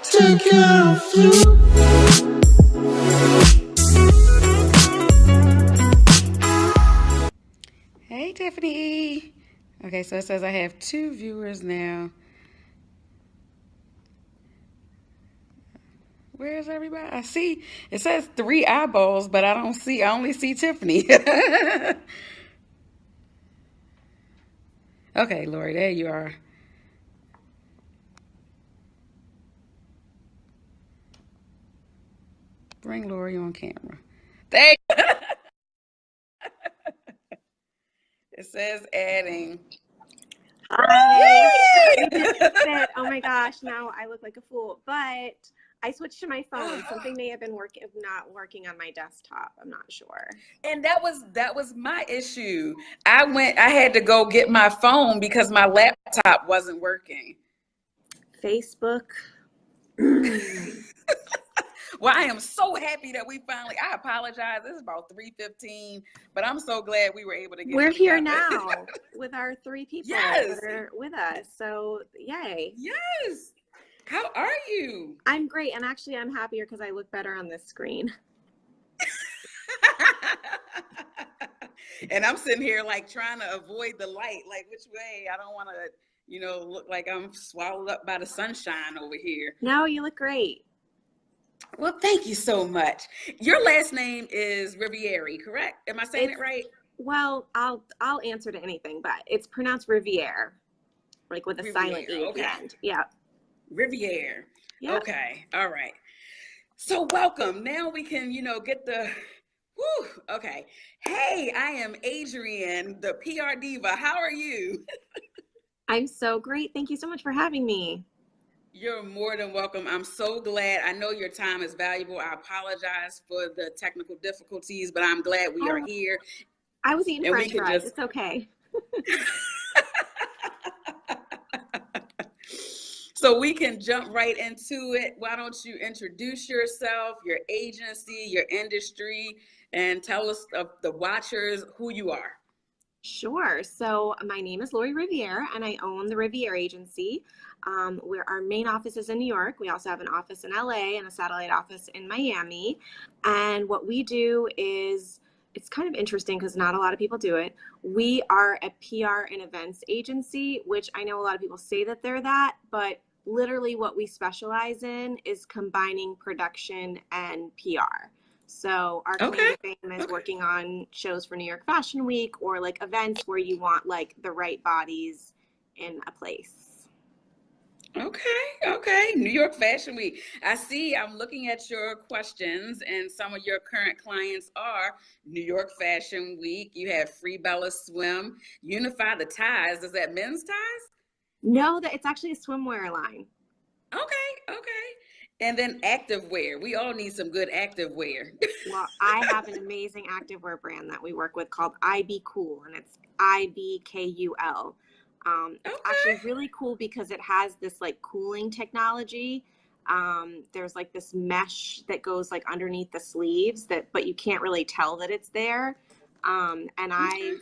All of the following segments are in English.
take care of you. Hey, Tiffany. Okay, so it says I have 2 viewers now. Where's everybody? I see it says 3 eyeballs, but I don't see. I only see Tiffany. Okay, Lori, there you are. Bring Lori on camera. There. It says adding. Hi. We Yay! just said, oh my gosh, now I look like a fool. But I switched to my phone. Something may have been not working on my desktop. I'm not sure. And that was my issue. I had to go get my phone because my laptop wasn't working. Facebook. Well, I am so happy that I apologize. This is about 3:15, but I'm so glad we were able to get We're it here together. now with our 3 people Yes. that are with us. So yay. Yes. How are you? I'm great. And actually I'm happier because I look better on this screen. And I'm sitting here like trying to avoid the light. Like, which way? I don't want to, look like I'm swallowed up by the sunshine over here. No, you look great. Well, thank you so much. Your last name is Riviere, correct? Am I saying it right? Well, I'll answer to anything, but it's pronounced Riviere, like with a Riviere, silent E at the end. Yeah. Riviere. Yeah. Okay. All right. So welcome. Now we can, get the okay. Hey, I am Adrienne, the PR diva. How are you? I'm so great. Thank you so much for having me. You're more than welcome. I'm so glad. I know your time is valuable. I apologize for the technical difficulties, but I'm glad we are here. I was eating and French we can fries. just It's okay. So we can jump right into it. Why don't you introduce yourself, your agency, your industry, and tell us, the watchers, who you are. Sure. So my name is Lori Riviere, and I own the Riviere Agency. Where our main office is in New York. We also have an office in LA and a satellite office in Miami. And what we do is, it's kind of interesting because not a lot of people do it. We are a PR and events agency, which I know a lot of people say that they're that, but literally what we specialize in is combining production and PR. So our claim Okay. to fame is working on shows for New York Fashion Week or like events where you want like the right bodies in a place. Okay. New York Fashion Week. I'm looking at your questions, and some of your current clients are New York Fashion Week. You have Free Bella Swim, Unify the Ties. Is that men's ties? No, that it's actually a swimwear line. Okay. And then activewear. We all need some good activewear. Well, I have an amazing activewear brand that we work with called IB Cool, and it's IBKUL. It's actually Okay. really cool because it has this like cooling technology. There's like this mesh that goes like underneath the sleeves but you can't really tell that it's there. And I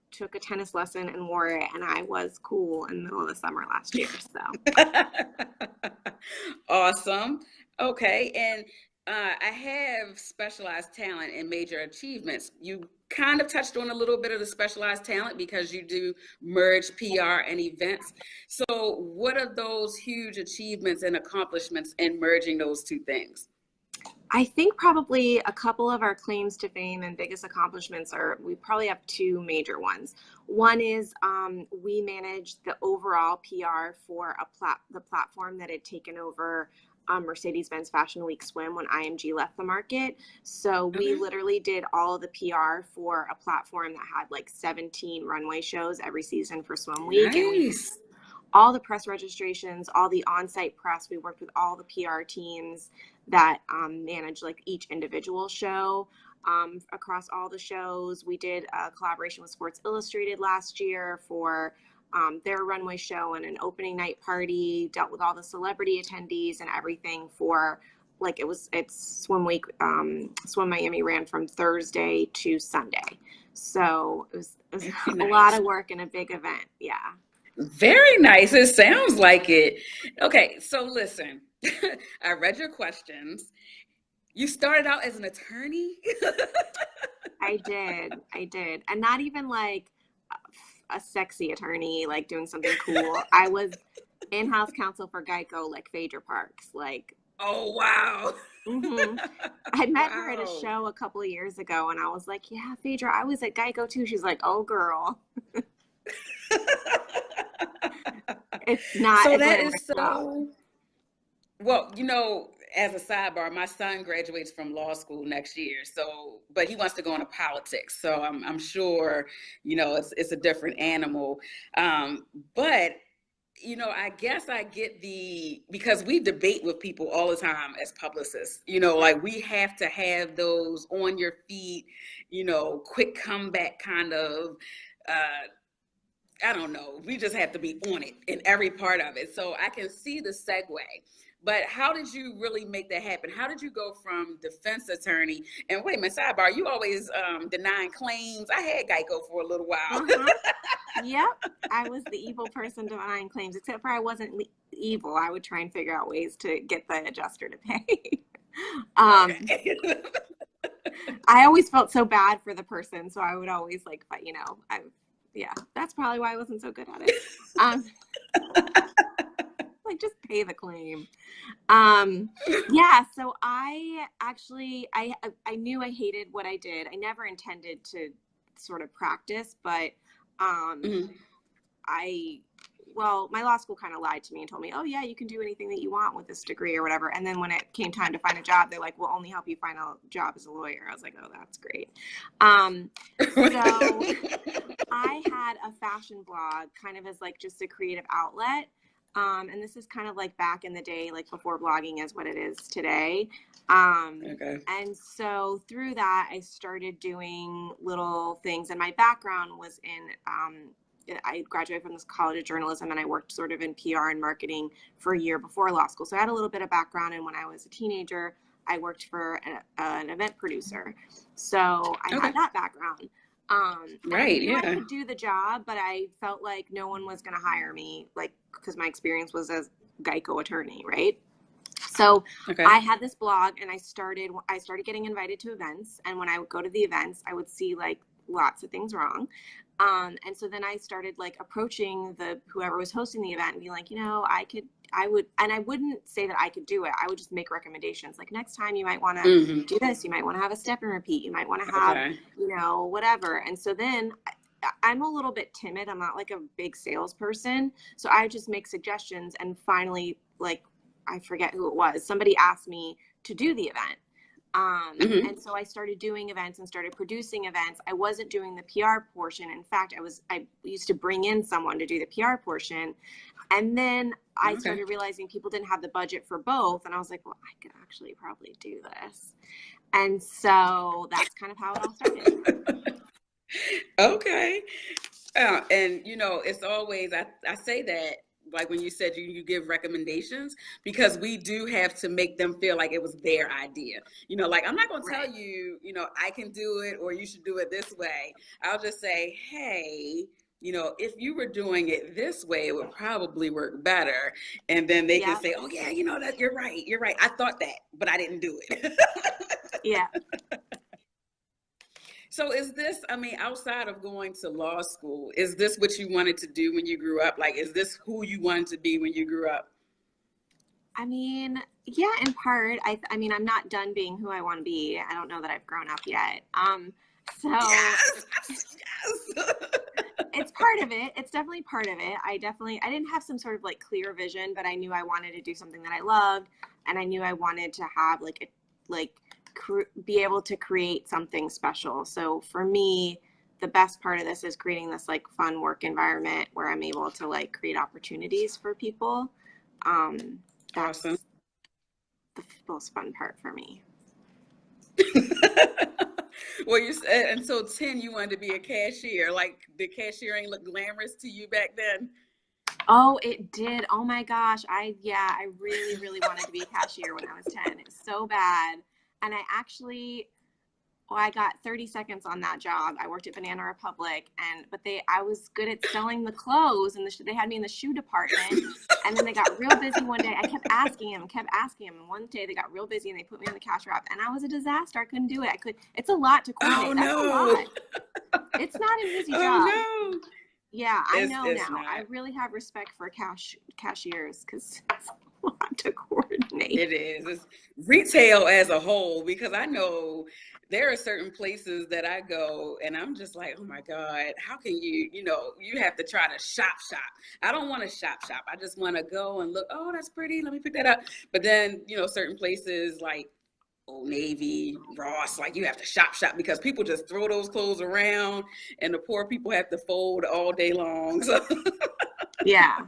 took a tennis lesson and wore it, and I was cool in the middle of the summer last year. So Awesome. Okay. And I have specialized talent and major achievements. You kind of touched on a little bit of the specialized talent because you do merge PR and events. So, what are those huge achievements and accomplishments in merging those two things? I think probably a couple of our claims to fame and biggest accomplishments we probably have two major ones. One is we managed the overall PR for the platform that had taken over Mercedes-Benz Fashion Week Swim when IMG left the market. So we Okay. literally did all of the PR for a platform that had like 17 runway shows every season for Swim Week. And we Nice. all the press registrations, all the on-site press. We worked with all the PR teams that manage like each individual show across all the shows. We did a collaboration with Sports Illustrated last year for their runway show and an opening night party, dealt with all the celebrity attendees and everything for like it's Swim Week. Swim Miami ran from Thursday to Sunday. So it was a Very lot nice. of work and a big event. Yeah. Very nice. It sounds like it. Okay, so listen. I read your questions. You started out as an attorney? I did. And not even like a sexy attorney, like doing something cool. I was in-house counsel for Geico, like Phaedra Parks. Like, Oh, wow. I met her at a Wow. show a couple of years ago, and I was like, "Yeah, Phaedra, I was at Geico too." She's like, "Oh, girl, it's not So a that glamorous is job." so, well, as a sidebar, my son graduates from law school next year. So, but he wants to go into politics. So I'm sure, it's a different animal. But I guess I get because we debate with people all the time as publicists, like we have to have those on your feet, quick comeback kind of, I don't know. We just have to be on it in every part of it. So I can see the segue. But how did you really make that happen? How did you go from defense attorney and wait a minute, sidebar, you always denying claims. I had Geico for a little while. Yep, I was the evil person denying claims, except for I wasn't evil. I would try and figure out ways to get the adjuster to pay. Okay. I always felt so bad for the person, so I would always like fight, yeah, that's probably why I wasn't so good at it. Like just pay the claim. Yeah, so I actually I knew I hated what I did. I never intended to sort of practice, but Mhm. my law school kind of lied to me and told me, "Oh yeah, you can do anything that you want with this degree or whatever." And then when it came time to find a job, they're like, "We'll only help you find a job as a lawyer." I was like, "Oh, that's great." So I had a fashion blog kind of as like just a creative outlet. And this is kind of like back in the day, like before blogging is what it is today. Okay. And so through that, I started doing little things. And my background was I graduated from this college of journalism, and I worked sort of in PR and marketing for a year before law school. So I had a little bit of background. And when I was a teenager, I worked for an event producer. So I Okay. had that background. And I Right. knew I Yeah. could do the job, but I felt like no one was going to hire me, like, because my experience was as Geico attorney, right? So Okay. I had this blog, and I started getting invited to events. And when I would go to the events, I would see like lots of things wrong. And so then I started like approaching whoever was hosting the event and be like, I wouldn't say that I could do it. I would just make recommendations. Like, next time you might want to do this. You might want to have a step and repeat. You might want to have, Okay. whatever. And so then I'm a little bit timid. I'm not like a big salesperson. So I just make suggestions. And finally, like, I forget who it was. Somebody asked me to do the event. And so I started doing events and started producing events. I wasn't doing the PR portion. In fact, I used to bring in someone to do the PR portion. And then I started realizing people didn't have the budget for both. And I was like, well, I could actually probably do this. And so that's kind of how it all started. Okay. And it's always, I say that, like when you said you give recommendations, because we do have to make them feel like it was their idea. Like, I'm not going to tell you, I can do it or you should do it this way. I'll just say, hey, if you were doing it this way, it would probably work better. And then they can say, oh yeah, that you're right. I thought that, but I didn't do it. Yeah. So is this, outside of going to law school, is this what you wanted to do when you grew up? Like, is this who you wanted to be when you grew up? I mean, yeah, in part. I mean, I'm not done being who I want to be. I don't know that I've grown up yet. So Yes. it's part of it. It's definitely part of it. I didn't have some sort of like clear vision, but I knew I wanted to do something that I loved, and I knew I wanted to have be able to create something special. So for me, the best part of this is creating this like fun work environment where I'm able to like create opportunities for people. That's Awesome. the most fun part for me. Well, you said, and so 10, you wanted to be a cashier. Like, did cashiering look glamorous to you back then? Oh, it did. Oh my gosh. I really, really wanted to be a cashier when I was 10. It was so bad. And I actually Well, I got 30 seconds on that job. I worked at Banana Republic, I was good at selling the clothes, and they had me in the shoe department. And then they got real busy one day. I kept asking him. And one day they got real busy and they put me on the cash wrap, and I was a disaster. I couldn't do it. It's a lot to coordinate. Oh, That's a no. lot. It's not an easy job. Oh, no. Yeah, I know It's now. not. I really have respect for cashiers because it's a lot to coordinate. It is. It's retail as a whole, because I know there are certain places that I go and I'm just like, oh my God, how can you have to try to shop. I don't want to shop. I just want to go and look, oh, that's pretty. Let me pick that up. But then, certain places like Old Navy, Ross, like you have to shop because people just throw those clothes around and the poor people have to fold all day long. So, Yeah.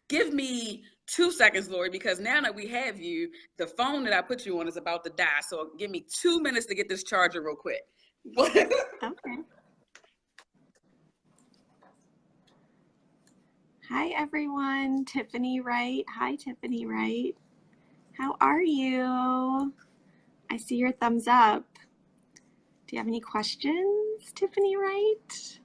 give me 2 seconds, Lori, because now that we have you, the phone that I put you on is about to die. So give me 2 minutes to get this charger real quick. Okay. Hi, everyone. Tiffany Wright. Hi, Tiffany Wright. How are you? I see your thumbs up. Do you have any questions, Tiffany Wright?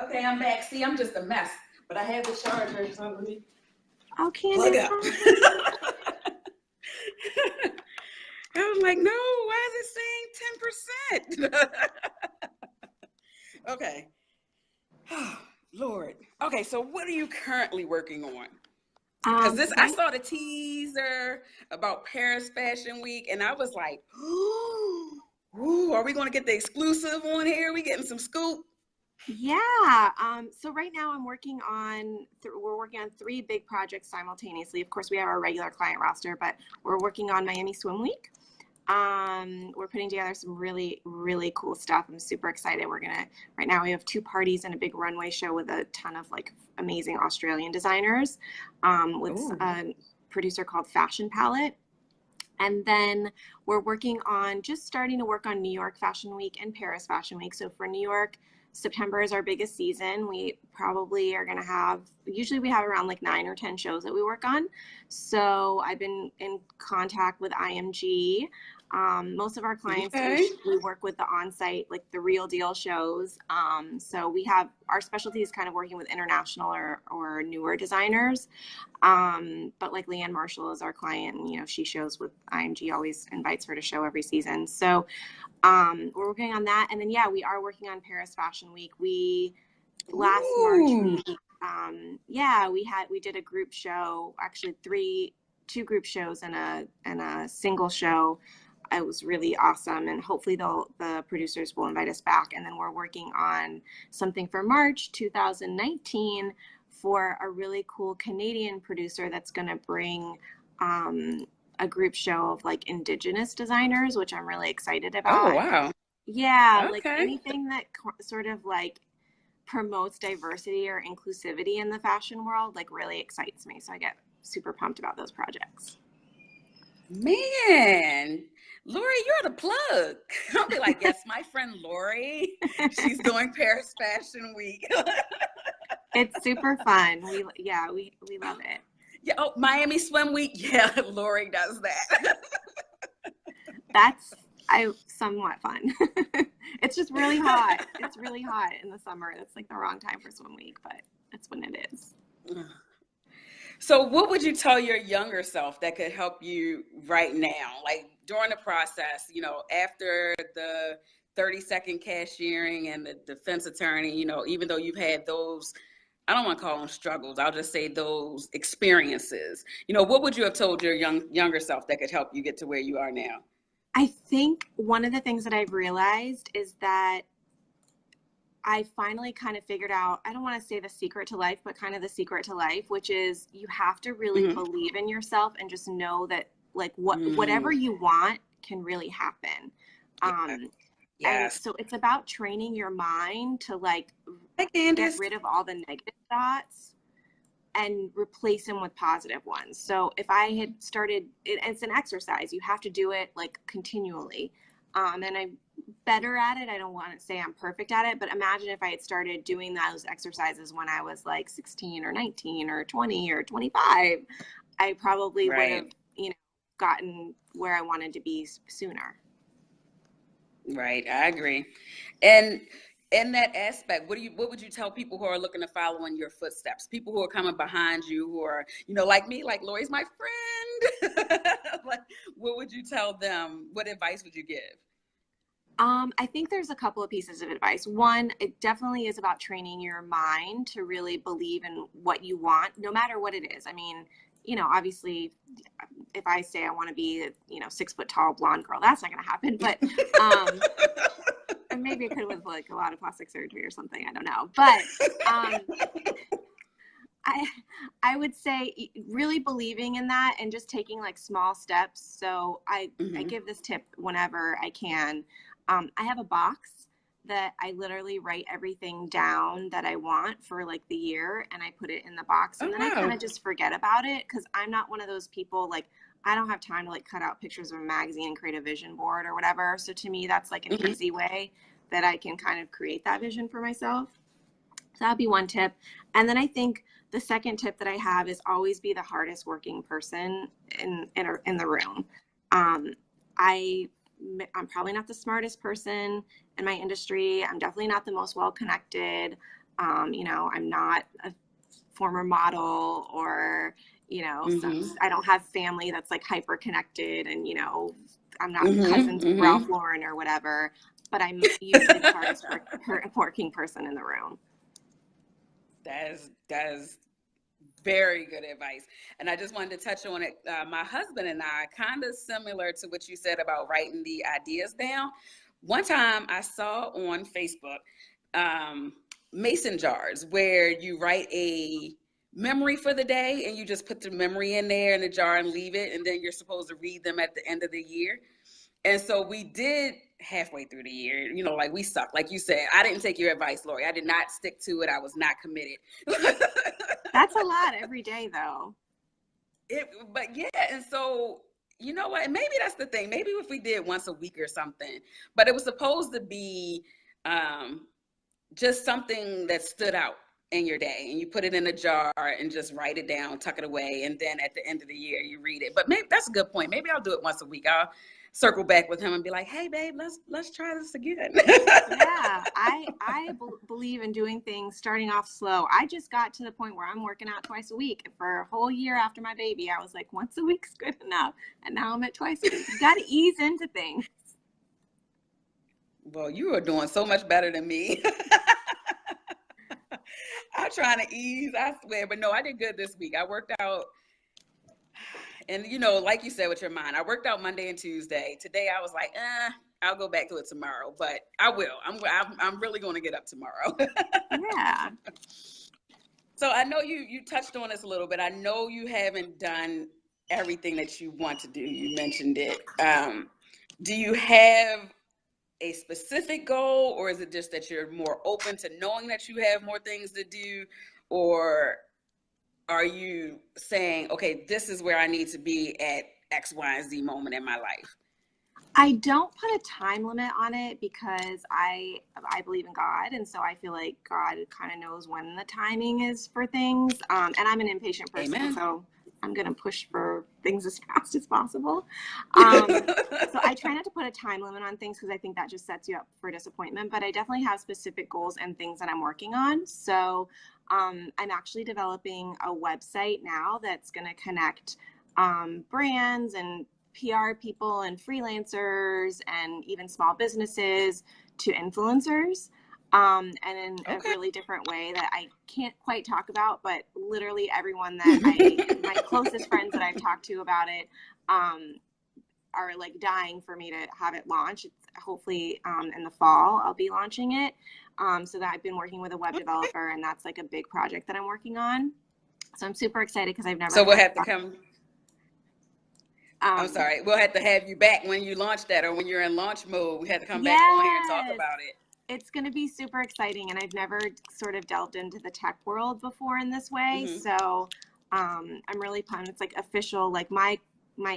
Okay, I'm back. See, I'm just a mess, but I have the charger, so let me Candace, plug up. I was like, no, why is it saying 10%? Okay. Oh, Lord. Okay, so what are you currently working on? Because I saw the teaser about Paris Fashion Week, and I was like, ooh, are we going to get the exclusive on here? Are we getting some scoop? Yeah. So right now I'm working on, we're working on 3 big projects simultaneously. Of course, we have our regular client roster, but we're working on Miami Swim Week. We're putting together some really, really cool stuff. I'm super excited. Right now we have 2 parties and a big runway show with a ton of like amazing Australian designers, with a producer called Fashion Palette. And then we're starting to work on New York Fashion Week and Paris Fashion Week. So for New York, September is our biggest season. We probably are going to usually we have around like 9 or 10 shows that we work on. So I've been in contact with IMG. Most of our clients, we work with the on-site, like the real deal shows. So we have our specialty is kind of working with international or newer designers. But like Leanne Marshall is our client, and she shows with IMG, always invites her to show every season. So we're working on that. And then, we are working on Paris Fashion Week. Last March, we did a group show, actually 2 group shows and a single show. It was really awesome. And hopefully the producers will invite us back. And then we're working on something for March 2019 for a really cool Canadian producer that's going to bring a group show of like Indigenous designers, which I'm really excited about. Oh, wow. Yeah, Okay. like anything that sort of like promotes diversity or inclusivity in the fashion world, like really excites me. So I get super pumped about those projects. Man, Lori, you're the plug. I'll be like, yes, my friend Lori, she's doing Paris Fashion Week. It's super fun. We love it. Yeah. Oh, Miami Swim Week. Yeah, Lori does that. That's somewhat fun. It's just really hot. It's really hot in the summer. That's like the wrong time for swim week, but that's when it is. So what would you tell your younger self that could help you right now? Like during the process, after the 30-second cashiering and the defense attorney, even though you've had those, I don't want to call them struggles, I'll just say those experiences, what would you have told your younger self that could help you get to where you are now? I think one of the things that I've realized is that I finally kind of figured out, I don't want to say the secret to life, but kind of the secret to life, which is you have to really believe in yourself and just know that like whatever you want can really happen. And so it's about training your mind to like get rid of all the negative thoughts and replace them with positive ones. So if I had started, it's an exercise, you have to do it like continually. And I'm better at it. I don't want to say I'm perfect at it, but imagine if I had started doing those exercises when I was like 16 or 19 or 20 or 25, I probably would have, gotten where I wanted to be sooner. Right, I agree. And in that aspect, what would you tell people who are looking to follow in your footsteps? People who are coming behind you, who are, like me, like Lori's my friend. Like, what would you tell them? What advice would you give? I think there's a couple of pieces of advice. One, it definitely is about training your mind to really believe in what you want, no matter what it is. I mean, obviously, if I say I want to be a 6 foot tall blonde girl, that's not going to happen. But and maybe it could with like a lot of plastic surgery or something. I don't know. But I would say really believing in that and just taking like small steps. So I give this tip whenever I can. I have a box that I literally write everything down that I want for like the year, and I put it in the box, and then I kind of just forget about it, because I'm not one of those people, like I don't have time to like cut out pictures of a magazine and create a vision board or whatever. So to me, that's like an easy way that I can kind of create that vision for myself. So that'd be one tip. And then I think the second tip that I have is always be the hardest working person in the room. I'm probably not the smartest person in my industry. I'm definitely not the most well-connected. I'm not a former model, or, I don't have family that's like hyper connected, and, I'm not cousins with Ralph Lauren or whatever, but I'm usually the hardest working person in the room. That is very good advice. And I just wanted to touch on it. My husband and I, kind of similar to what you said about writing the ideas down. One time I saw on Facebook mason jars where you write a memory for the day, and you just put the memory in there in the jar and leave it, and then you're supposed to read them at the end of the year. And so we did halfway through the year, like we sucked. Like you said, I didn't take your advice, Lori. I did not stick to it. I was not committed. That's a lot every day, though. But yeah, and so, you know what? Maybe that's the thing. Maybe if we did once a week or something, but it was supposed to be just something that stood out in your day, and you put it in a jar and just write it down, tuck it away, and then at the end of the year you read it. But maybe that's a good point. Maybe I'll do it once a week. I'll circle back with him and be like, hey babe, let's try this again. Yeah, I believe in doing things starting off slow. I just got to the point where I'm working out twice a week. For a whole year after my baby, I was like, once a week's good enough, and now I'm at twice a week. You got to ease into things. Well, you are doing so much better than me. I'm trying to ease, I swear. But no, I did good this week. I worked out. And, like you said with your mind, I worked out Monday and Tuesday. Today I was like, I'll go back to it tomorrow. But I will. I'm really going to get up tomorrow. Yeah. So I know you touched on this a little bit. I know you haven't done everything that you want to do. You mentioned it. Do you have a specific goal, or is it just that you're more open to knowing that you have more things to do? Or are you saying, okay, this is where I need to be at X, Y, and Z moment in my life? I don't put a time limit on it, because I believe in God, and so I feel like God kind of knows when the timing is for things. And I'm an impatient person, Amen. So I'm going to push for things as fast as possible. So I try not to put a time limit on things, because I think that just sets you up for disappointment. But I definitely have specific goals and things that I'm working on. So I'm actually developing a website now that's going to connect brands and PR people and freelancers and even small businesses to influencers, and in a really different way that I can't quite talk about, but literally everyone that my closest friends that I've talked to about it are like dying for me to have it launch. It's hopefully in the fall I'll be launching it. So that I've been working with a web developer, and that's like a big project that I'm working on. So I'm super excited, because I've never. So we'll have to come. I'm sorry. We'll have to have you back when you launch that, or when you're in launch mode. We have to come back on here and talk about it. It's going to be super exciting, and I've never sort of delved into the tech world before in this way. So I'm really pumped. It's like official, like my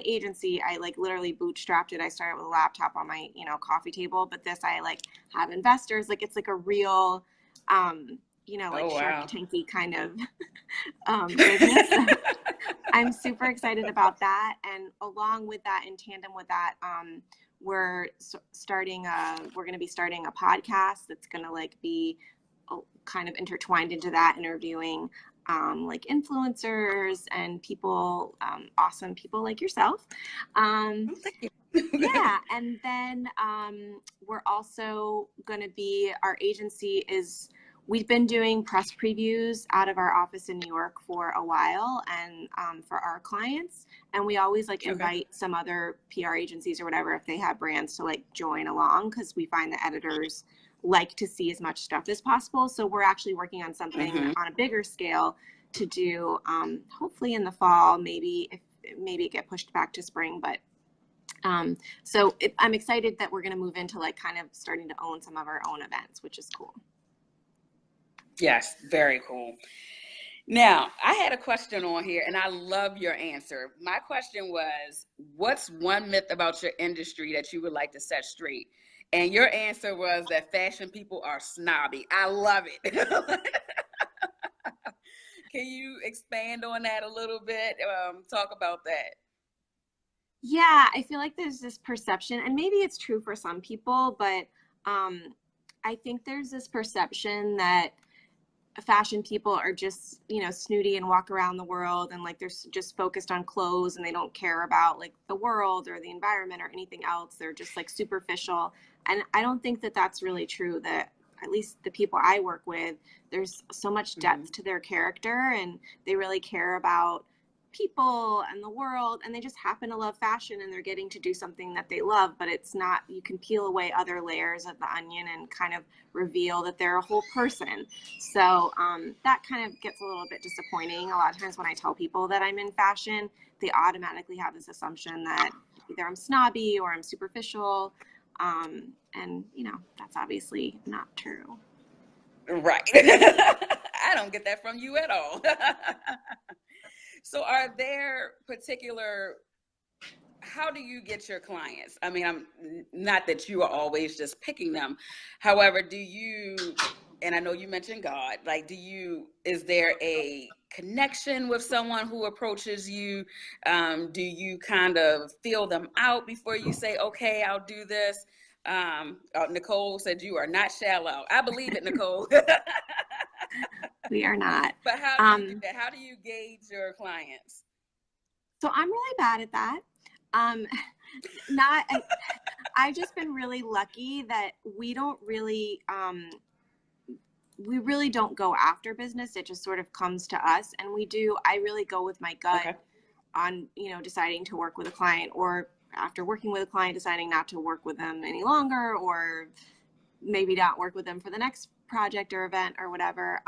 agency, I like literally bootstrapped it. I started with a laptop on my, coffee table, but this, I like have investors. Like it's like a real, Shark Tanky kind of business. I'm super excited about that. And along with that, in tandem with that, we're going to be starting a podcast that's going to like be kind of intertwined into that, interviewing like influencers and people, awesome people like yourself. Thank you. Yeah. And then we're also going to be, our agency is, we've been doing press previews out of our office in New York for a while, and for our clients. And we always like invite some other PR agencies or whatever, if they have brands, to like join along, because we find the editors like to see as much stuff as possible. So we're actually working on something on a bigger scale to do, hopefully in the fall, maybe it get pushed back to spring, but so I'm excited that we're going to move into like kind of starting to own some of our own events, which is cool. Yes, very cool. Now, I had a question on here, and I love your answer. My question was, what's one myth about your industry that you would like to set straight? And your answer was that fashion people are snobby. I love it. Can you expand on that a little bit? Talk about that. Yeah, I feel like there's this perception, and maybe it's true for some people, but I think there's this perception that fashion people are just, you know, snooty and walk around the world, and like they're just focused on clothes, and they don't care about like the world or the environment or anything else. They're just like superficial. And I don't think that that's really true. That at least the people I work with, there's so much depth to their character, and they really care about people and the world, and they just happen to love fashion, and they're getting to do something that they love. But it's not, you can peel away other layers of the onion and kind of reveal that they're a whole person. So that kind of gets a little bit disappointing. A lot of times when I tell people that I'm in fashion, they automatically have this assumption that either I'm snobby or I'm superficial. And you know, that's obviously not true. Right. I don't get that from you at all. So are there particular, how do you get your clients? I mean, I'm not that you are always just picking them. However, do you, and I know you mentioned God, like, is there a connection with someone who approaches you? Do you kind of feel them out before you say, okay, I'll do this? Nicole said you are not shallow. I believe it, Nicole. We are not. But how do you do that? How do you gauge your clients? So I'm really bad at that. I've just been really lucky that we really don't go after business. It just sort of comes to us, and I really go with my gut on, you know, deciding to work with a client, or after working with a client, deciding not to work with them any longer, or maybe not work with them for the next project or event or whatever.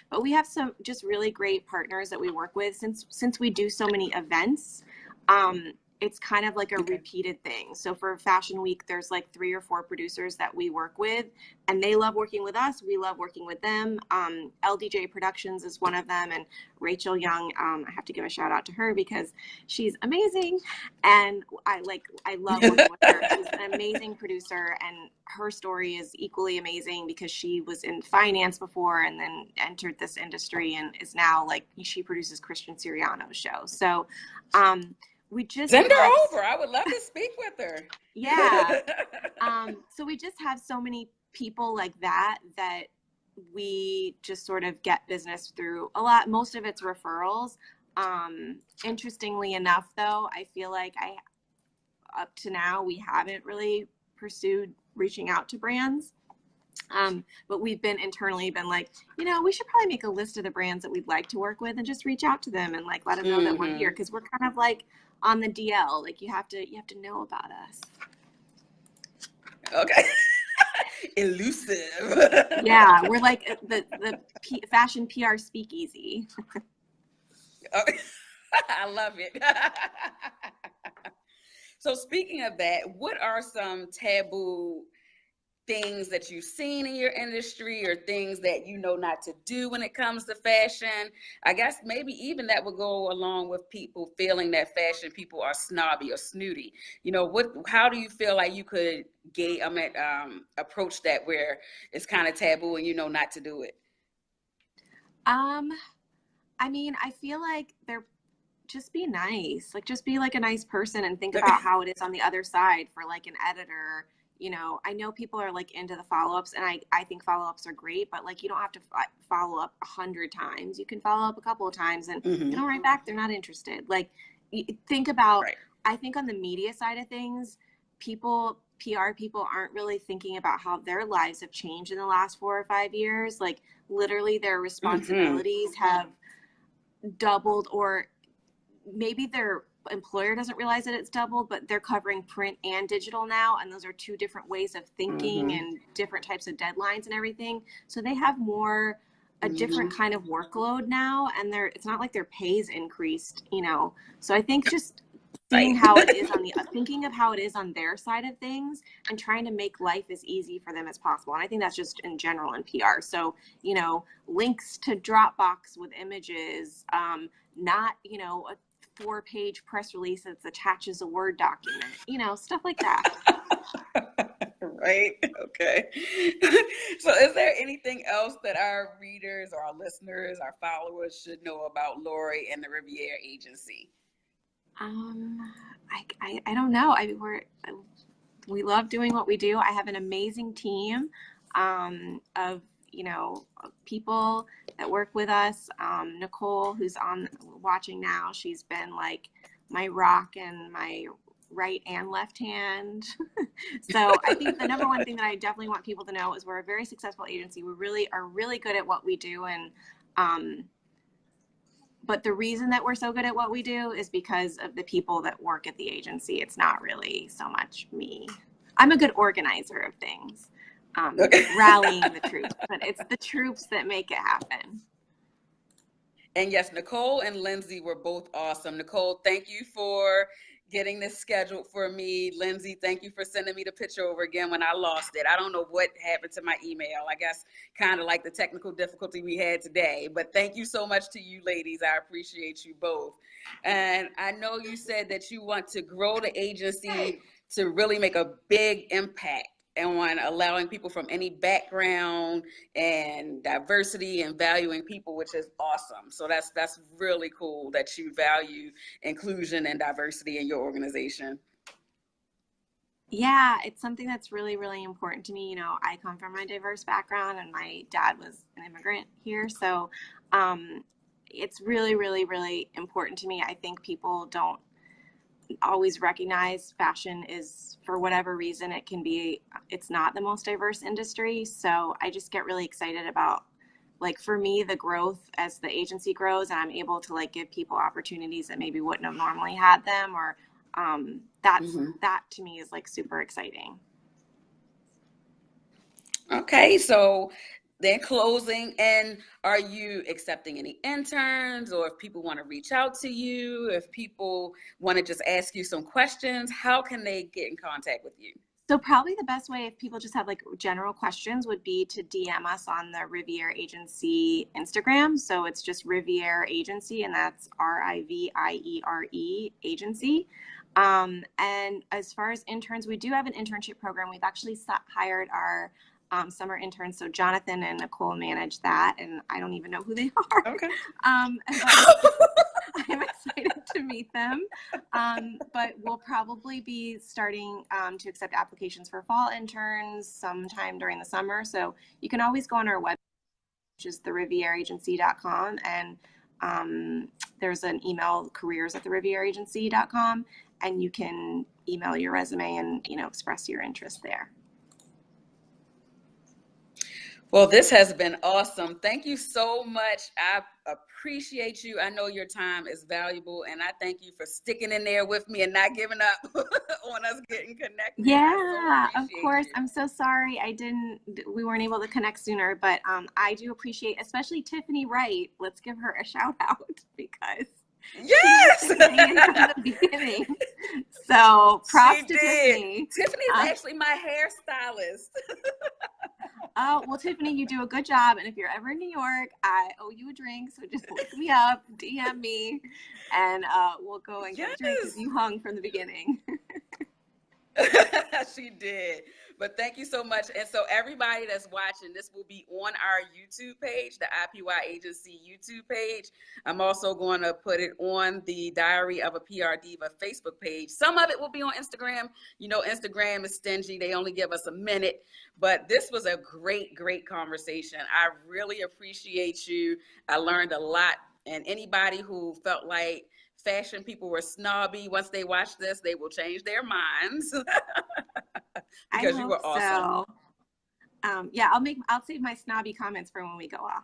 But we have some just really great partners that we work with, since we do so many events. It's kind of like a repeated thing. So for Fashion Week, there's like 3 or 4 producers that we work with, and they love working with us. We love working with them. LDJ Productions is one of them, and Rachel Young, I have to give a shout out to her because she's amazing, and I love working with her. She's an amazing producer, and her story is equally amazing because she was in finance before and then entered this industry, and is now like, she produces Christian Siriano's show. So we just send her over. I would love to speak with her. Yeah. So we just have so many people like that we just sort of get business through a lot. Most of it's referrals. Interestingly enough, though, I feel like up to now, we haven't really pursued reaching out to brands. But we've internally been like, you know, we should probably make a list of the brands that we'd like to work with and just reach out to them and like let them know that we're here, because we're kind of like on the DL. Like you have to know about us. Okay. Elusive. Yeah, we're like the fashion PR speakeasy. Okay. I love it. So speaking of that, what are some taboo things that you've seen in your industry, or things that you know not to do when it comes to fashion? I guess maybe even that would go along with people feeling that fashion people are snobby or snooty. You know, how do you feel like you could approach that where it's kind of taboo and you know not to do it? I mean, I feel like just be nice. Like, just be like a nice person and think about how it is on the other side for like an editor. You know, I know people are like into the follow-ups, and I think follow-ups are great, but like, you don't have to follow up 100 times. You can follow up a couple of times, and they don't write back. They're not interested. Like, think about, Right. I think on the media side of things, PR people aren't really thinking about how their lives have changed in the last 4 or 5 years. Like, literally their responsibilities have doubled, or maybe their employer doesn't realize that it's doubled, but they're covering print and digital now, and those are two different ways of thinking and different types of deadlines and everything. So they have a different kind of workload now, and it's not like their pay's increased, you know. So I think just seeing how it is thinking of how it is on their side of things, and trying to make life as easy for them as possible. And I think that's just in general in PR. So, you know, links to Dropbox with images, not, you know, a 4-page press release that attaches a Word document, you know, stuff like that. Right. Okay. So is there anything else that our readers or our listeners, our followers should know about Lori and the Riviere Agency? I don't know. We love doing what we do. I have an amazing team of, you know, people that work with us. Nicole, who's watching now, she's been like my rock and my right and left hand. So I think the number one thing that I definitely want people to know is we're a very successful agency. We really are really good at what we do, and but the reason that we're so good at what we do is because of the people that work at the agency. It's not really so much me. I'm a good organizer of things, rallying the troops, but it's the troops that make it happen. And yes, Nicole and Lindsay were both awesome. Nicole, thank you for getting this scheduled for me. Lindsay, thank you for sending me the picture over again when I lost it. I don't know what happened to my email. I guess kind of like the technical difficulty we had today. But thank you so much to you ladies. I appreciate you both. And I know you said that you want to grow the agency to really make a big impact on allowing people from any background and diversity and valuing people, which is awesome. So that's really cool that you value inclusion and diversity in your organization. Yeah, it's something that's really, really important to me. You know, I come from a diverse background, and my dad was an immigrant here. So it's really, really, really important to me. I think people don't always recognize fashion is, for whatever reason, it's not the most diverse industry. So I just get really excited about, like, for me, the growth as the agency grows, and I'm able to like give people opportunities that maybe wouldn't have normally had them, or that to me is like super exciting. Okay, so then closing, and are you accepting any interns, or if people want to reach out to you, if people want to just ask you some questions, how can they get in contact with you? So probably the best way, if people just have like general questions, would be to DM us on the Riviere Agency Instagram. So it's just Riviere Agency, and that's RIVIERE Agency. And as far as interns, we do have an internship program. We've actually hired our summer interns. So Jonathan and Nicole manage that, and I don't even know who they are. Okay. I'm excited to meet them. But we'll probably be starting to accept applications for fall interns sometime during the summer. So you can always go on our website, which is theriviereagency.com, and there's an email, careers@theriviereagency.com, and you can email your resume and, you know, express your interest there. Well, this has been awesome. Thank you so much. I appreciate you. I know your time is valuable, and I thank you for sticking in there with me and not giving up on us getting connected. Yeah, of course. I'm so sorry we weren't able to connect sooner, but I do appreciate, especially Tiffany Wright. Let's give her a shout out, because yes, she was from the beginning. So props to Tiffany. Tiffany is actually my hairstylist. Oh, well, Tiffany, you do a good job. And if you're ever in New York, I owe you a drink. So just look me up, DM me, and we'll go and get a drink, because you hung from the beginning. She did. But thank you so much. And so everybody that's watching, this will be on our YouTube page, the IPY Agency YouTube page. I'm also going to put it on the Diary of a PR Diva Facebook page. Some of it will be on Instagram. You know, Instagram is stingy. They only give us a minute. But this was a great, great conversation. I really appreciate you. I learned a lot. And anybody who felt like fashion people were snobby, once they watch this, they will change their minds. Because you were awesome. So. Yeah, I'll save my snobby comments for when we go off.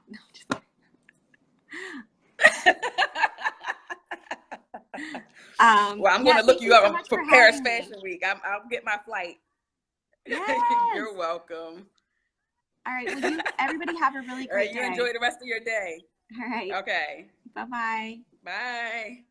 No, well, I'm going to look you up for Paris Fashion Week. I'll get my flight. Yes. You're welcome. All right. Well, everybody have a really great day. You enjoy the rest of your day. All right. Okay. Bye-bye. Bye.